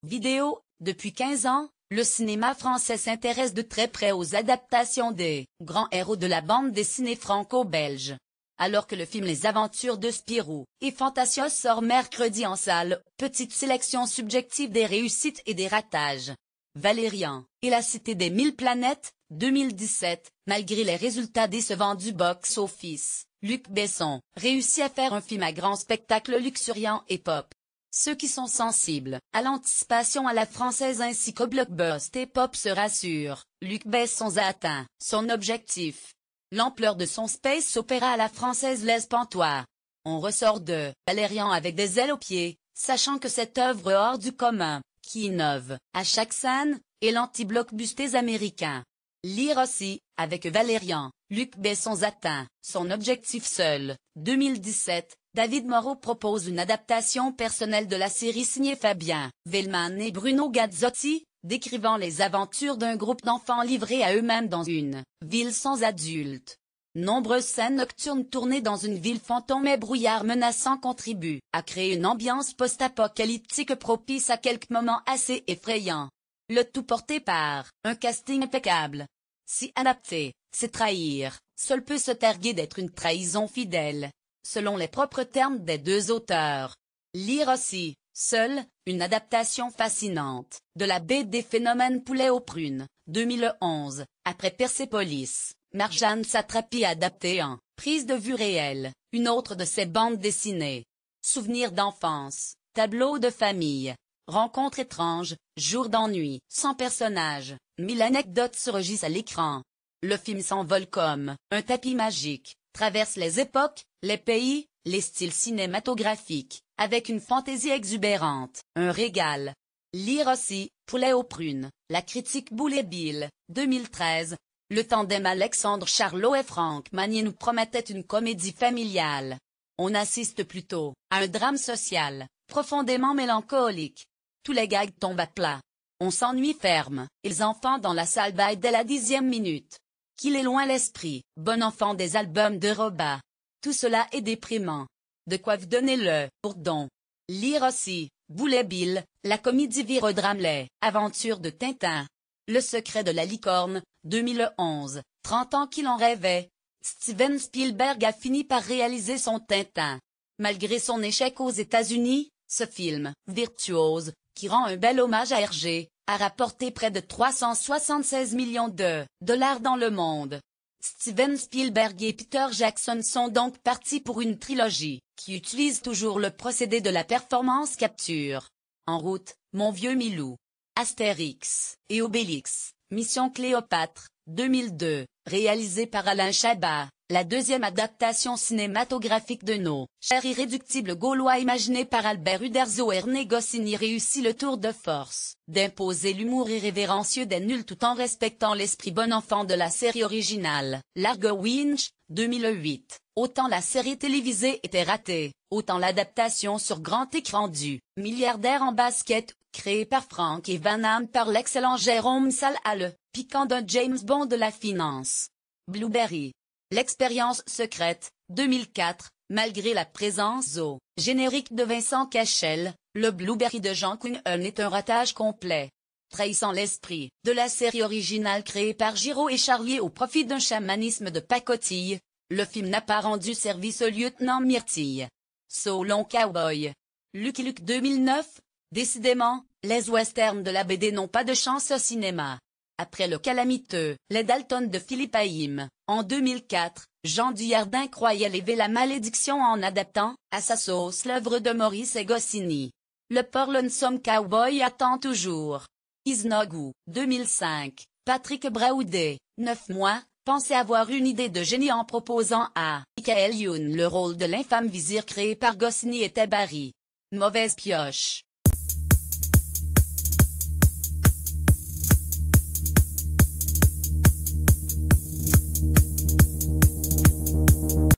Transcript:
vidéo. Depuis 15 ans, le cinéma français s'intéresse de très près aux adaptations des grands héros de la bande dessinée franco-belge. Alors que le film Les Aventures de Spirou et Fantasia sort mercredi en salle, petite sélection subjective des réussites et des ratages. Valérian et la Cité des Mille Planètes, 2017, malgré les résultats décevants du box-office, Luc Besson réussit à faire un film à grand spectacle luxuriant et pop. Ceux qui sont sensibles à l'anticipation à la française ainsi qu'au blockbuster pop se rassurent, Luc Besson a atteint son objectif. L'ampleur de son space opéra à la française laisse pantois. On ressort de Valérian avec des ailes aux pieds, sachant que cette œuvre hors du commun, qui innove à chaque scène, est l'anti-blockbuster américain. Lire aussi, avec Valérian, Luc Besson atteint son objectif seul. 2017, David Moreau propose une adaptation personnelle de la série signée Fabien Vellman et Bruno Gazzotti, décrivant les aventures d'un groupe d'enfants livrés à eux-mêmes dans une ville sans adultes. Nombreuses scènes nocturnes tournées dans une ville fantôme et brouillard menaçant contribuent à créer une ambiance post-apocalyptique propice à quelques moments assez effrayants. Le tout porté par un casting impeccable. Si adapter, c'est trahir, seul peut se targuer d'être une trahison fidèle, selon les propres termes des deux auteurs. Lire aussi, seule, une adaptation fascinante, de la BD Phénomène Poulet aux prunes, 2011, après Persépolis, Marjane Satrapi adapté en Prise de vue réelle, une autre de ses bandes dessinées. Souvenirs d'enfance, tableaux de famille, rencontres étranges, jours d'ennui, sans personnages, 1000 anecdotes surgissent à l'écran. Le film s'envole comme un tapis magique, traverse les époques, les pays, les styles cinématographiques, avec une fantaisie exubérante, un régal. Lire aussi, Poulet aux prunes, la critique Boulet Bill, 2013. Le tandem Alexandre Charlot et Franck Magnier nous promettait une comédie familiale. On assiste plutôt à un drame social, profondément mélancolique. Tous les gags tombent à plat. On s'ennuie ferme, et les enfants dans la salle baillent dès la 10e minute. Qu'il est loin l'esprit, bon enfant des albums de Roba. Tout cela est déprimant. De quoi vous donner le bourdon. Lire aussi, Boulet Bill, la comédie vire-drame Les Aventures de Tintin. Le secret de la licorne, 2011, 30 ans qu'il en rêvait. Steven Spielberg a fini par réaliser son Tintin. Malgré son échec aux États-Unis, ce film, virtuose, qui rend un bel hommage à Hergé, a rapporté près de 376 millions de dollars dans le monde. Steven Spielberg et Peter Jackson sont donc partis pour une trilogie, qui utilise toujours le procédé de la performance capture. En route, mon vieux Milou. Astérix et Obélix, Mission Cléopâtre, 2002, réalisé par Alain Chabat, la deuxième adaptation cinématographique de nos chers irréductibles Gaulois imaginés par Albert Uderzo. Ernest Goscinny réussit le tour de force d'imposer l'humour irrévérencieux des nuls tout en respectant l'esprit bon enfant de la série originale, Largo Winch, 2008. Autant la série télévisée était ratée, autant l'adaptation sur grand écran du milliardaire en basket, créé par Frank et Van Damme par l'excellent Jérôme Salle a le piquant d'un James Bond de la finance. Blueberry. L'expérience secrète, 2004, malgré la présence au générique de Vincent Cachel, le Blueberry de Jean Quinn est un ratage complet. Trahissant l'esprit de la série originale créée par Giraud et Charlier au profit d'un chamanisme de pacotille, le film n'a pas rendu service au lieutenant Myrtille. Solon Cowboy. Lucky Luke 2009. Décidément, les westerns de la BD n'ont pas de chance au cinéma. Après le calamiteux Les Dalton de Philippe Haïm, en 2004, Jean Dujardin croyait lever la malédiction en adaptant, à sa sauce l'œuvre de Maurice et Goscinny. Le Port Lonesome Cowboy attend toujours. Isnogu, 2005, Patrick Braoudet, 9 mois, pensait avoir une idée de génie en proposant à Michael Youn le rôle de l'infâme vizir créé par Goscinny et Tabary. Mauvaise pioche.